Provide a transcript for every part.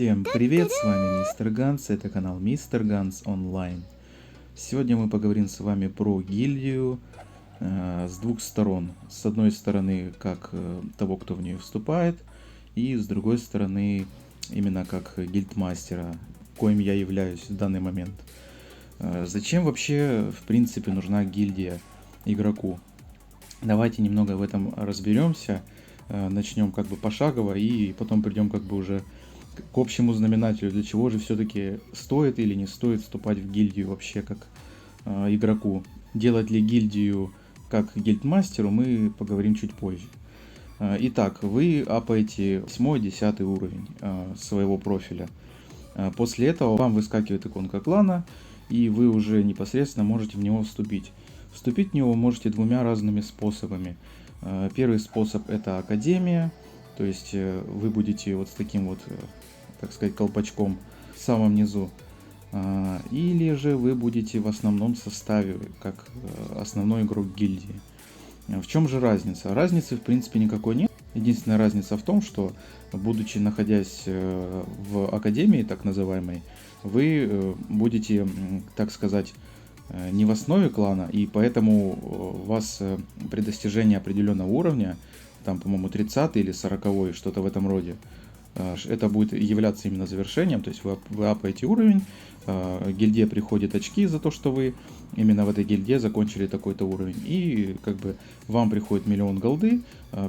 Всем привет, с вами Мистер Ганс, это канал Мистер Ганс Онлайн. Сегодня мы поговорим с вами про гильдию с двух сторон. С одной стороны, как того, кто в нее вступает, и с другой стороны, именно как гильдмастера, коим я являюсь в данный момент. Зачем вообще, в принципе, нужна гильдия игроку? Давайте немного в этом разберемся, начнем как бы пошагово и потом придем как бы уже к общему знаменателю, для чего же все-таки стоит или не стоит вступать в гильдию вообще как игроку. Делать ли гильдию как гильдмастеру, мы поговорим чуть позже. Итак, вы апаете 8-10 уровень своего профиля. После этого вам выскакивает иконка клана, и вы уже непосредственно можете в него вступить. Вступить в него можете двумя разными способами. Первый способ — это академия, то есть вы будете вот с таким вот, так сказать, колпачком в самом низу. Или же вы будете в основном составе, как основной игрок гильдии. В чем же разница? Разницы в принципе никакой нет. Единственная разница в том, что, будучи находясь в академии, так называемой, вы будете, так сказать, не в основе клана, и поэтому у вас при достижении определенного уровня, там, по-моему, 30 или 40, что-то в этом роде, это будет являться именно завершением, то есть вы апаете уровень, гильдия приходит очки за то, что вы именно в этой гильдии закончили такой-то уровень, и как бы вам приходит 1 000 000 голды,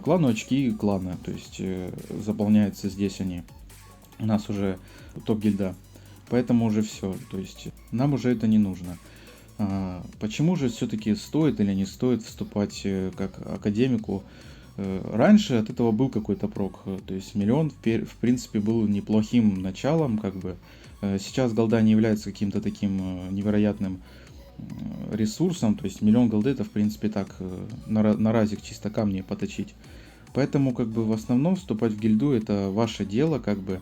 клану очки клана, то есть заполняются здесь они, у нас уже топ-гильда, поэтому уже все, то есть нам уже это не нужно. Почему же все-таки стоит или не стоит вступать как академику? Раньше от этого был какой-то прок, то есть 1 000 000 в принципе был неплохим началом, как бы. Сейчас голда не является каким-то таким невероятным ресурсом, то есть 1 000 000 голды это в принципе так на разик чисто камни поточить. Поэтому как бы в основном вступать в гильду это ваше дело, как бы.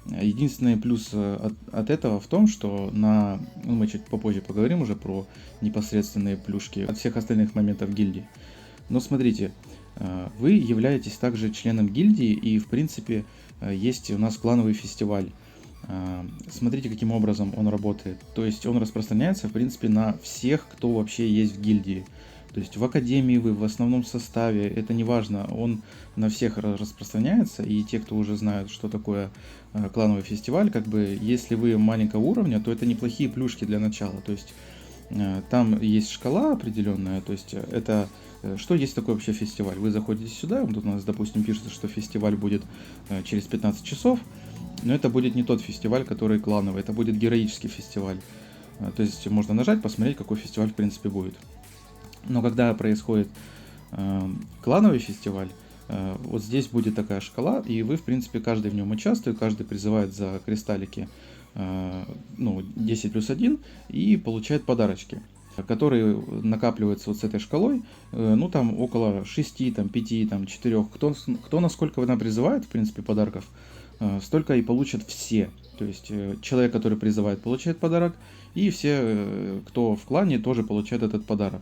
Единственный плюс от этого в том, что мы чуть попозже поговорим уже про непосредственные плюшки от всех остальных моментов гильдии. Но смотрите, вы являетесь также членом гильдии, и в принципе есть у нас клановый фестиваль. Смотрите, каким образом он работает. То есть он распространяется в принципе на всех, кто вообще есть в гильдии. То есть в академии вы в основном составе, это не важно, он на всех распространяется, и те, кто уже знают, что такое клановый фестиваль, как бы, если вы маленького уровня, то это неплохие плюшки для начала, то есть там есть шкала определенная, то есть это, что есть такой вообще фестиваль? Вы заходите сюда, вот тут у нас, допустим, пишется, что фестиваль будет через 15 часов, но это будет не тот фестиваль, который клановый, это будет героический фестиваль, то есть можно нажать, посмотреть, какой фестиваль в принципе будет. Но когда происходит клановый фестиваль, вот здесь будет такая шкала, и вы, в принципе, каждый в нем участвует, каждый призывает за кристаллики 10+1 и получает подарочки, которые накапливаются вот с этой шкалой, там около 6, там 5, там 4, кто насколько она призывает, в принципе, подарков, столько и получат все. То есть человек, который призывает, получает подарок, и все, кто в клане, тоже получают этот подарок.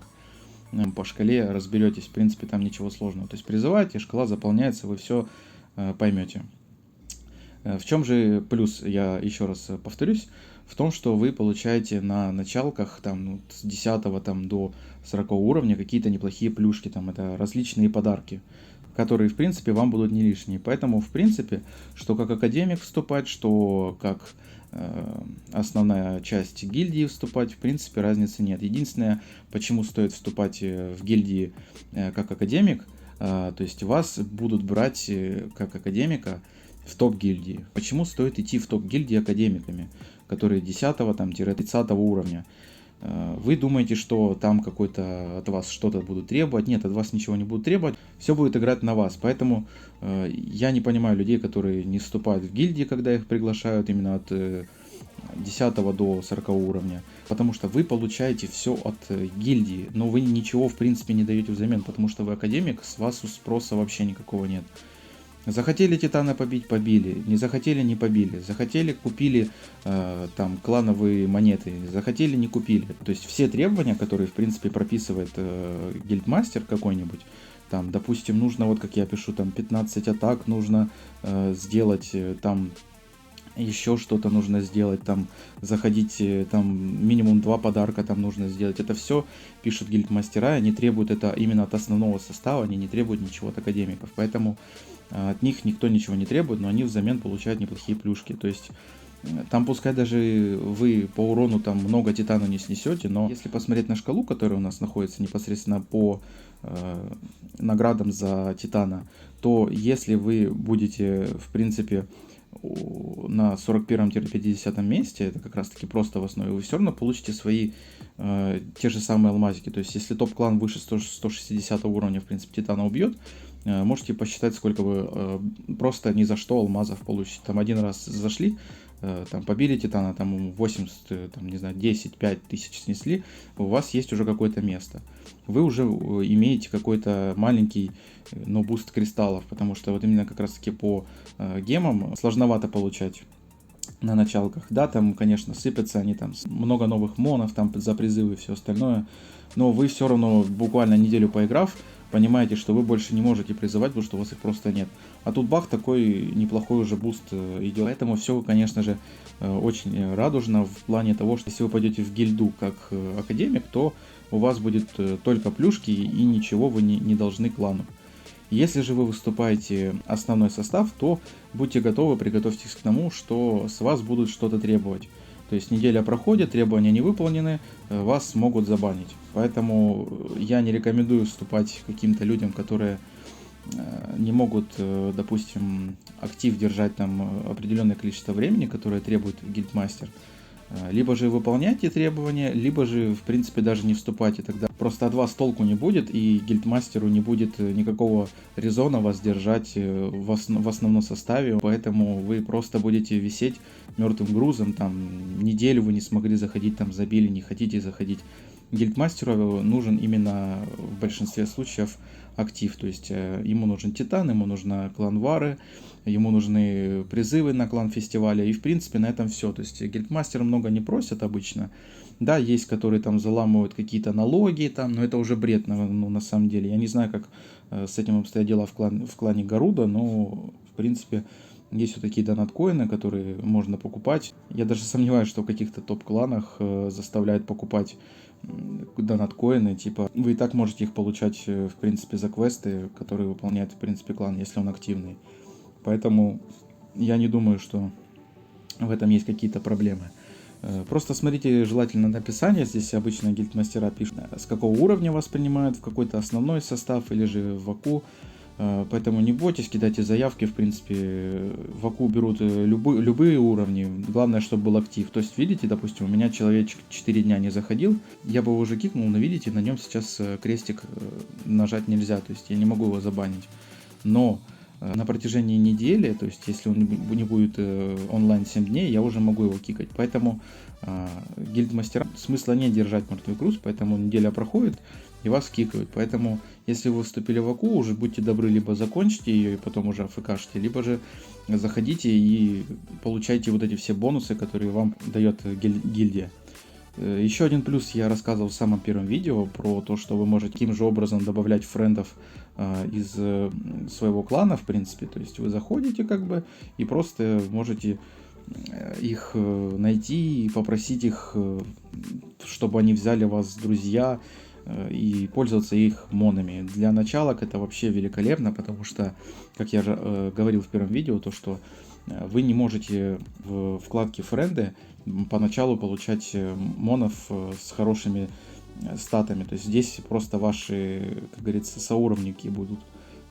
По шкале разберетесь, в принципе, там ничего сложного. То есть призываете, шкала заполняется, вы все поймете. В чем же плюс, я еще раз повторюсь, в том, что вы получаете на началках там, с 10 там, до 40 уровня какие-то неплохие плюшки, там, это различные подарки, которые, в принципе, вам будут не лишние. Поэтому, в принципе, что как академик вступать, что как основная часть гильдии вступать, в принципе, разницы нет. Единственное, почему стоит вступать в гильдии как академик, то есть вас будут брать как академика в топ-гильдии. Почему стоит идти в топ-гильдии академиками, которые 10-30 уровня? Вы думаете, что там какой-то от вас что-то будут требовать? Нет, от вас ничего не будут требовать. Все будет играть на вас. Поэтому я не понимаю людей, которые не вступают в гильдии, когда их приглашают именно от 10 до 40 уровня. Потому что вы получаете все от гильдии, но вы ничего в принципе не даете взамен, потому что вы академик, с вас спроса вообще никакого нет. Захотели титана побить — побили, не захотели — не побили, захотели — купили там клановые монеты, захотели — не купили. То есть все требования, которые в принципе прописывает гильдмастер какой-нибудь, там, допустим, нужно, вот как я пишу, там 15 атак нужно сделать, там еще что-то нужно сделать, там заходить, там минимум 2 подарка там нужно сделать. Это все пишут гильдмастера, они требуют это именно от основного состава, они не требуют ничего от академиков. Поэтому от них никто ничего не требует, но они взамен получают неплохие плюшки. То есть там пускай даже вы по урону там много титана не снесете, но если посмотреть на шкалу, которая у нас находится непосредственно по наградам за титана, то если вы будете, в принципе, на 41-50 месте, это как раз таки просто в основе, вы все равно получите свои те же самые алмазики. То есть если топ-клан выше 160 уровня, в принципе, титана убьет, можете посчитать, сколько вы просто ни за что алмазов получите. Там один раз зашли, там побили титана, там 80, там, не знаю, 10-5 тысяч снесли, у вас есть уже какое-то место. Вы уже имеете какой-то маленький, но буст кристаллов, потому что вот именно как раз таки по гемам сложновато получать на началках. Да, там, конечно, сыпятся они, там много новых монов там за призывы и все остальное, но вы все равно буквально неделю поиграв, понимаете, что вы больше не можете призывать, потому что у вас их просто нет. А тут бах, такой неплохой уже буст идет. Поэтому все, конечно же, очень радужно в плане того, что если вы пойдете в гильду как академик, то у вас будет только плюшки и ничего вы не должны клану. Если же вы выступаете основной состав, то будьте готовы, приготовьтесь к тому, что с вас будут что-то требовать. То есть неделя проходит, требования не выполнены, вас могут забанить. Поэтому я не рекомендую вступать каким-то людям, которые не могут, допустим, актив держать там определенное количество времени, которое требует гильдмастер. Либо же выполняйте требования, либо же, в принципе, даже не вступайте. Тогда просто от вас толку не будет, и гильдмастеру не будет никакого резона вас держать в основном составе. Поэтому вы просто будете висеть мертвым грузом. Там неделю вы не смогли заходить, там забили, не хотите заходить. Гильдмастеру нужен именно в большинстве случаев актив. То есть ему нужен титан, ему нужна клан Вары, ему нужны призывы на клан фестиваля, и в принципе на этом все. То есть гильдмастер много не просят обычно. Да, есть, которые там заламывают какие-то налоги, там, но это уже бред, ну, на самом деле. Я не знаю, как с этим обстоят дела в клане Гаруда, но в принципе есть вот такие донаткоины, которые можно покупать. Я даже сомневаюсь, что в каких-то топ-кланах заставляют покупать донаткоины, типа вы и так можете их получать, в принципе, за квесты, которые выполняет, в принципе, клан, если он активный. Поэтому я не думаю, что в этом есть какие-то проблемы. Просто смотрите желательно на описание, здесь обычно гильдмастера пишут, с какого уровня вас принимают, в какой-то основной состав или же в АКУ. Поэтому не бойтесь, кидайте заявки, в принципе, в АКУ берут любые уровни, главное, чтобы был актив. То есть, видите, допустим, у меня человечек 4 дня не заходил, я бы его уже кикнул, но видите, на нем сейчас крестик нажать нельзя, то есть я не могу его забанить. Но на протяжении недели, то есть если он не будет онлайн 7 дней, я уже могу его кикать. Поэтому гильдмастера смысла не держать мертвый груз, поэтому неделя проходит и вас кикают. Поэтому если вы вступили в АКУ, уже будьте добры, либо закончите ее и потом уже АФКшите, либо же заходите и получайте вот эти все бонусы, которые вам дает гильдия. Еще один плюс я рассказывал в самом первом видео про то, что вы можете таким же образом добавлять френдов из своего клана, в принципе. То есть вы заходите как бы и просто можете их найти и попросить их, чтобы они взяли вас в друзья и пользоваться их монами. Для началок это вообще великолепно, потому что, как я же говорил в первом видео, то что вы не можете в вкладке френды поначалу получать монов с хорошими статами. То есть здесь просто ваши, как говорится, соуровники будут.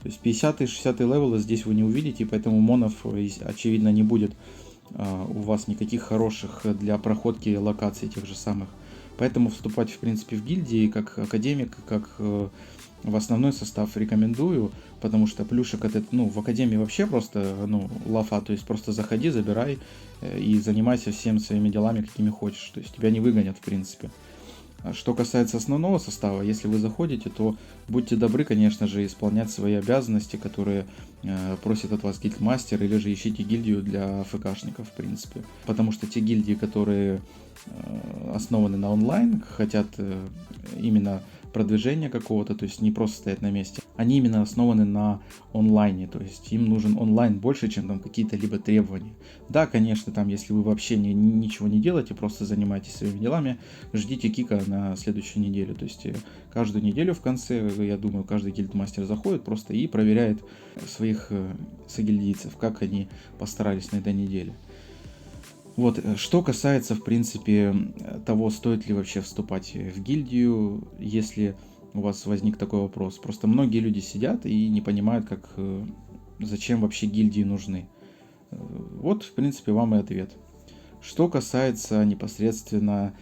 То есть 50-60 левелы здесь вы не увидите, поэтому монов, очевидно, не будет у вас никаких хороших для проходки локаций тех же самых. Поэтому вступать, в принципе, в гильдии как академик, как в основной состав рекомендую, потому что плюшек от этого, в академии вообще просто, лафа, то есть просто заходи, забирай и занимайся всеми своими делами, какими хочешь, то есть тебя не выгонят, в принципе. Что касается основного состава, если вы заходите, то будьте добры, конечно же, исполнять свои обязанности, которые просит от вас гильдмастер, или же ищите гильдию для ФКшников, в принципе. Потому что те гильдии, которые основаны на онлайн, хотят именно продвижения какого-то, то есть не просто стоять на месте. Они именно основаны на онлайне, то есть им нужен онлайн больше, чем там какие-то либо требования. Да, конечно, там, если вы вообще ничего не делаете, просто занимаетесь своими делами, ждите кика на следующую неделю. То есть каждую неделю в конце, я думаю, каждый гильдмастер заходит просто и проверяет своих сагильдийцев, как они постарались на этой неделе. Вот, что касается, в принципе, того, стоит ли вообще вступать в гильдию, если у вас возник такой вопрос. Просто многие люди сидят и не понимают, зачем вообще гильдии нужны. Вот, в принципе, вам и ответ. Что касается непосредственно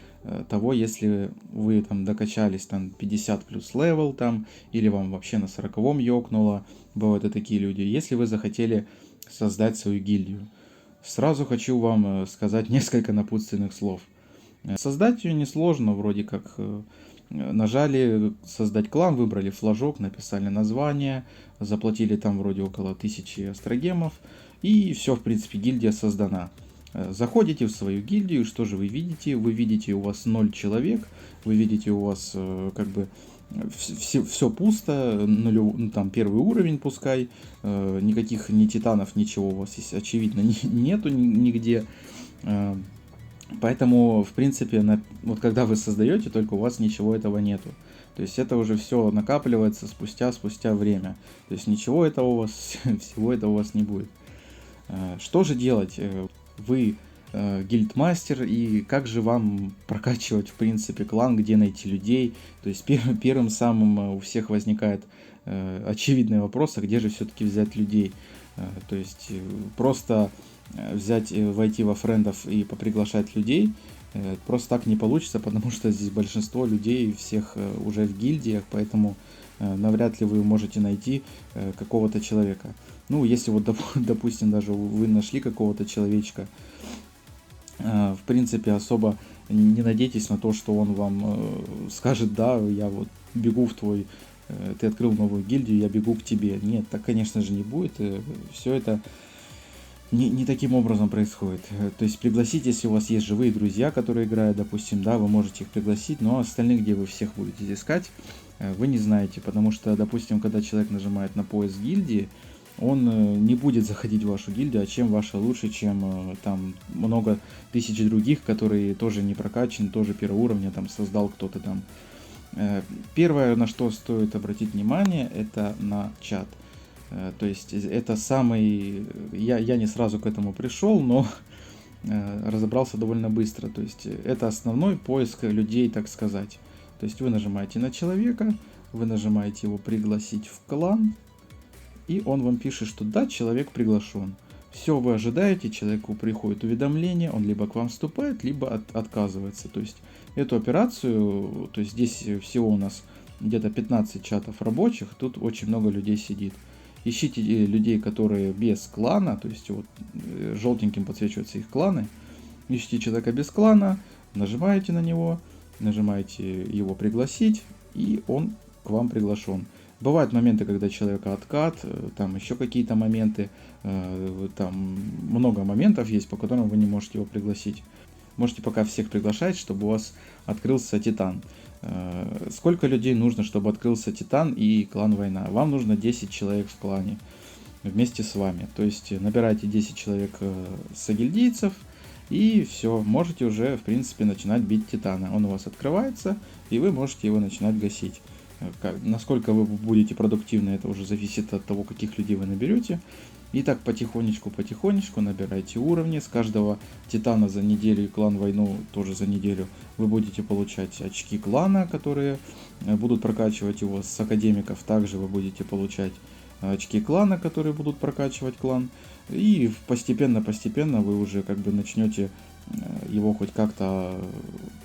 того, если вы там докачались там 50 плюс левел там, или вам вообще на 40-м ёкнуло, бывают и такие люди, если вы захотели создать свою гильдию. Сразу хочу вам сказать несколько напутственных слов. Создать ее несложно, вроде как нажали создать клан, выбрали флажок, написали название, заплатили там вроде около 1000 астрогемов, и все, в принципе, гильдия создана. Заходите в свою гильдию, что же вы видите? Вы видите, у вас 0 человек, вы видите, у вас как бы все пусто, там первый уровень пускай, никаких ни титанов, ничего у вас, очевидно, нету нигде. Поэтому, в принципе, вот когда вы создаете, только у вас ничего этого нету. То есть это уже все накапливается спустя время. То есть ничего этого у вас, всего этого у вас не будет. Что же делать? Вы гильдмастер, и как же вам прокачивать, в принципе, клан, где найти людей? То есть первым самым у всех возникает очевидный вопрос, а где же все-таки взять людей? То есть просто взять, войти во френдов и поприглашать людей просто так не получится, потому что здесь большинство людей всех уже в гильдиях, поэтому навряд ли вы можете найти какого-то человека. Ну, если вот, допустим, даже вы нашли какого-то человечка, в принципе, особо не надейтесь на то, что он вам скажет: да, я вот бегу в твой, ты открыл новую гильдию, я бегу к тебе. Нет, так, конечно же, не будет. Все это не таким образом происходит. То есть пригласить, если у вас есть живые друзья, которые играют, допустим, да, вы можете их пригласить, но остальных, где вы всех будете искать, вы не знаете, потому что, допустим, когда человек нажимает на поиск гильдии, он не будет заходить в вашу гильдию, а чем ваша лучше, чем там много тысяч других, которые тоже не прокачаны, тоже первого уровня там создал кто-то там. Первое, на что стоит обратить внимание, это на чат. То есть это самый... Я не сразу к этому пришел, но разобрался довольно быстро. То есть это основной поиск людей, так сказать. То есть вы нажимаете на человека, вы нажимаете его пригласить в клан, и он вам пишет, что да, человек приглашен. Все, вы ожидаете, человеку приходит уведомление, он либо к вам вступает, либо отказывается. То есть эту операцию, то есть здесь всего у нас где-то 15 чатов рабочих, тут очень много людей сидит. Ищите людей, которые без клана, то есть вот желтеньким подсвечиваются их кланы. Ищите человека без клана, нажимаете на него, нажимаете его пригласить, и он к вам приглашен. Бывают моменты, когда человека откат, там еще какие-то моменты, там много моментов есть, по которым вы не можете его пригласить. Можете пока всех приглашать, чтобы у вас открылся Титан. Сколько людей нужно, чтобы открылся Титан и клан Война? Вам нужно 10 человек в клане вместе с вами. То есть набирайте 10 человек сагильдийцев, и все, можете уже, в принципе, начинать бить Титана. Он у вас открывается, и вы можете его начинать гасить. Насколько вы будете продуктивны, это уже зависит от того, каких людей вы наберете. И так потихонечку набирайте уровни. С каждого Титана за неделю и клан Войну тоже за неделю вы будете получать очки клана, которые будут прокачивать его. С академиков также вы будете получать очки клана, которые будут прокачивать клан. И постепенно вы уже как бы начнете его хоть как-то,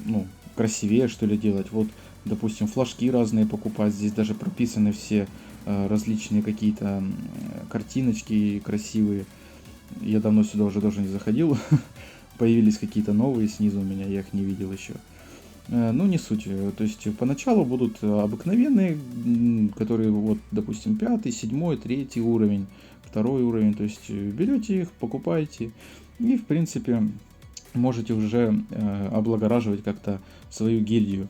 ну, красивее, что ли, делать. Вот, допустим, флажки разные покупать. Здесь даже прописаны все различные какие-то картиночки красивые. Я давно сюда уже тоже не заходил. Появились какие-то новые снизу у меня, я их не видел еще. Ну, не суть. То есть поначалу будут обыкновенные, которые, вот, допустим, 5, 7, 3 уровень, 2 уровень. То есть берете их, покупаете и, в принципе, можете уже облагораживать как-то свою гильдию.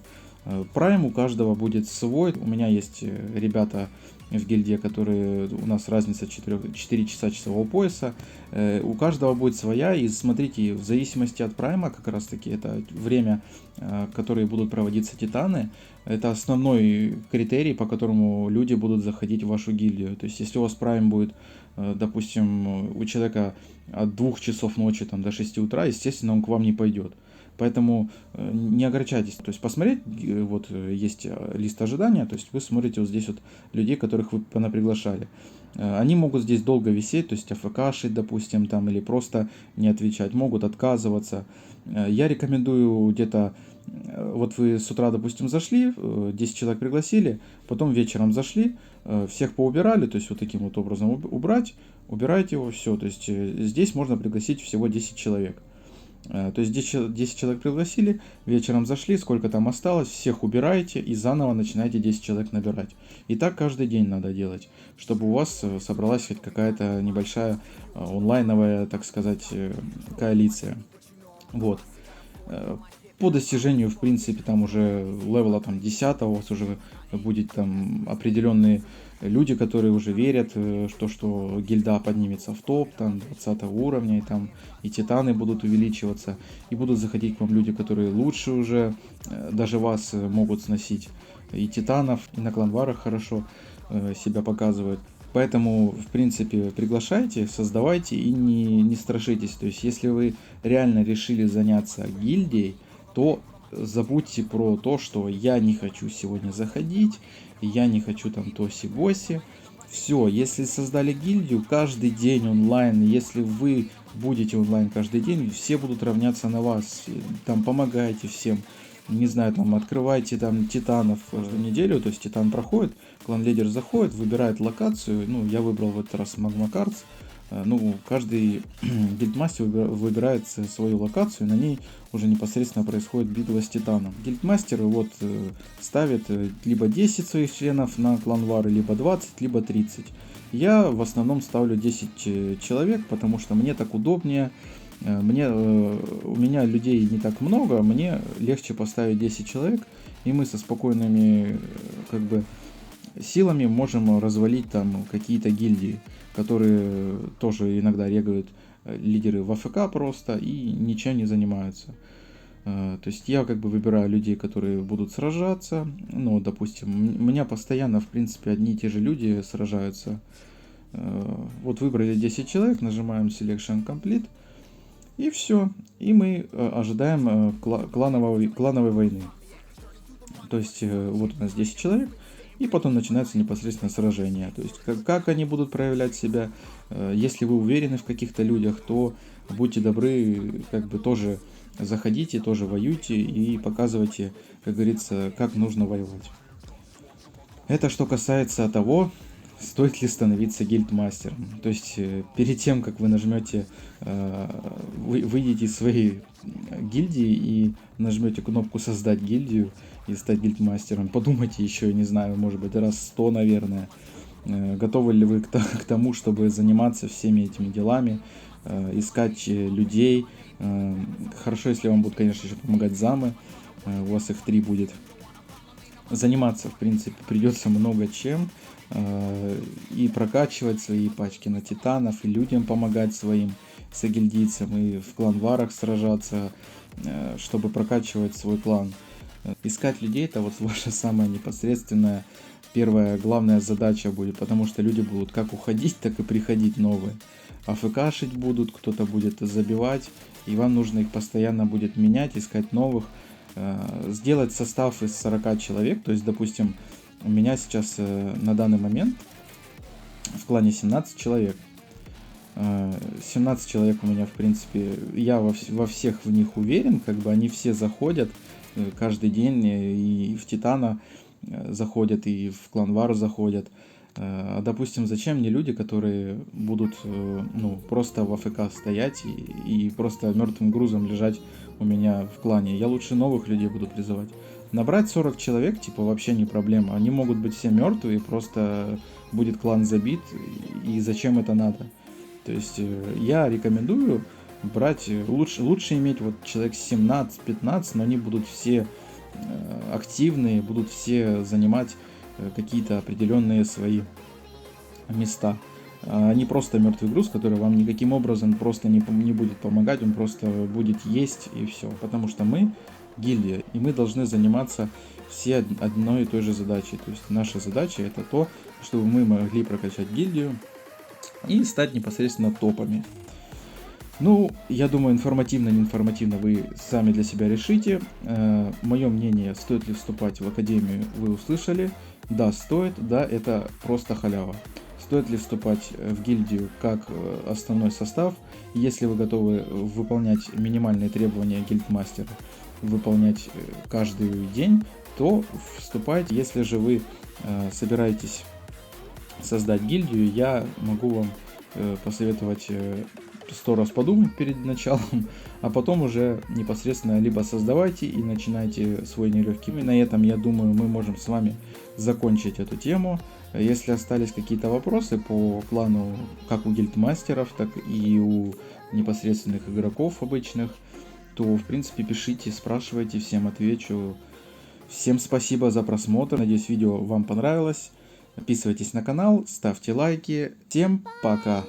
Прайм у каждого будет свой. У меня есть ребята в гильдии, которые у нас разница 4 часа часового пояса. У каждого будет своя. И смотрите, в зависимости от прайма, как раз таки это время, которые будут проводиться титаны, это основной критерий, по которому люди будут заходить в вашу гильдию. То есть, если у вас прайм будет, допустим, у человека от 2 часов ночи там, до 6 утра, естественно, он к вам не пойдет. Поэтому не огорчайтесь. То есть посмотреть, вот есть лист ожидания, то есть вы смотрите вот здесь вот людей, которых вы понаприглашали. Они могут здесь долго висеть, то есть АФКшить, допустим, там, или просто не отвечать, могут отказываться. Я рекомендую где-то, вот вы с утра, допустим, зашли, 10 человек пригласили, потом вечером зашли, всех поубирали, то есть вот таким вот образом убирайте его, все. То есть здесь можно пригласить всего 10 человек. То есть 10 человек пригласили, вечером зашли, сколько там осталось, всех убираете и заново начинаете 10 человек набирать. И так каждый день надо делать, чтобы у вас собралась хоть какая-то небольшая онлайновая, так сказать, коалиция. Вот. По достижению, в принципе, там уже левела там 10 у вас уже будет там определенные люди, которые уже верят, что гильда поднимется в топ, там 20 уровня, и титаны будут увеличиваться, и будут заходить к вам люди, которые лучше уже, даже вас могут сносить. И титанов, и на кланварах хорошо себя показывают. Поэтому, в принципе, приглашайте, создавайте и не страшитесь. То есть, если вы реально решили заняться гильдией, то забудьте про то, что я не хочу сегодня заходить, я не хочу там тоси-боси. Все, если создали гильдию, каждый день онлайн, если вы будете онлайн каждый день, все будут равняться на вас, там помогайте всем, не знаю, там открывайте там титанов каждую неделю, то есть титан проходит, клан-лидер заходит, выбирает локацию, ну, я выбрал в этот раз Magma Cards. Ну, каждый гильдмастер выбирает свою локацию, и на ней уже непосредственно происходит битва с титаном. Гильдмастер вот ставит либо 10 своих членов на кланвары, либо 20, либо 30. Я в основном ставлю 10 человек, потому что мне так удобнее. У меня людей не так много, мне легче поставить 10 человек, и мы со спокойными как бы силами можем развалить там какие-то гильдии, которые тоже иногда регают лидеры в АФК просто и ничем не занимаются. То есть я как бы выбираю людей, которые будут сражаться. Ну, допустим, у меня постоянно, в принципе, одни и те же люди сражаются. Вот выбрали 10 человек, нажимаем Selection Complete, и все. И мы ожидаем клановой войны. То есть вот у нас 10 человек, и потом начинается непосредственно сражение. То есть как они будут проявлять себя. Если вы уверены в каких-то людях, то будьте добры, как бы тоже заходите, тоже воюйте и показывайте, как говорится, как нужно воевать. Это что касается того, стоит ли становиться гильдмастером. То есть перед тем, как вы нажмете, выйдете из своей гильдии и нажмете кнопку «Создать гильдию» и стать гильдмастером, подумайте еще, не знаю, может быть, раз 100, наверное, готовы ли вы к тому, чтобы заниматься всеми этими делами, искать людей. Хорошо, если вам будут, конечно, еще помогать замы, у вас их 3 будет. Заниматься, в принципе, придется много чем, и прокачивать свои пачки на титанов, и людям помогать своим сагильдийцам, и в клан-варах сражаться, чтобы прокачивать свой клан. Искать людей — это вот ваша самая непосредственная, первая, главная задача будет, потому что люди будут как уходить, так и приходить новые. АФКшить будут, кто-то будет забивать, и вам нужно их постоянно будет менять, искать новых. Сделать состав из 40 человек, то есть, допустим, у меня сейчас на данный момент в клане 17 человек. 17 человек у меня, в принципе, я во всех в них уверен, как бы они все заходят каждый день, и в Титана заходят, и в Кланвар заходят. Допустим, зачем мне люди, которые будут просто в АФК стоять и просто мертвым грузом лежать у меня в клане? Я лучше новых людей буду призывать. Набрать 40 человек, типа, вообще не проблема. Они могут быть все мертвые, просто будет клан забит, и зачем это надо? То есть я рекомендую брать, лучше иметь вот человек 17-15, но они будут все активные, будут все занимать какие-то определенные свои места. Не просто мертвый груз, который вам никаким образом просто не будет помогать, он просто будет есть и все. Потому что мы гильдия, и мы должны заниматься все одной и той же задачей. То есть наша задача это то, чтобы мы могли прокачать гильдию и стать непосредственно топами. Ну, я думаю, информативно, не информативно вы сами для себя решите. Мое мнение, стоит ли вступать в академию, вы услышали. Да, стоит, да, это просто халява. Стоит ли вступать в гильдию как основной состав, если вы готовы выполнять минимальные требования гильдмастера, выполнять каждый день, то вступайте. Если же вы собираетесь создать гильдию, я могу вам посоветовать 100 раз подумать перед началом, а потом уже непосредственно либо создавайте и начинайте свой нелегкий. И на этом, я думаю, мы можем с вами закончить эту тему. Если остались какие-то вопросы по плану как у гильдмастеров, так и у непосредственных игроков обычных, то, в принципе, пишите, спрашивайте, всем отвечу. Всем спасибо за просмотр, надеюсь, видео вам понравилось. Подписывайтесь на канал, ставьте лайки. Всем пока!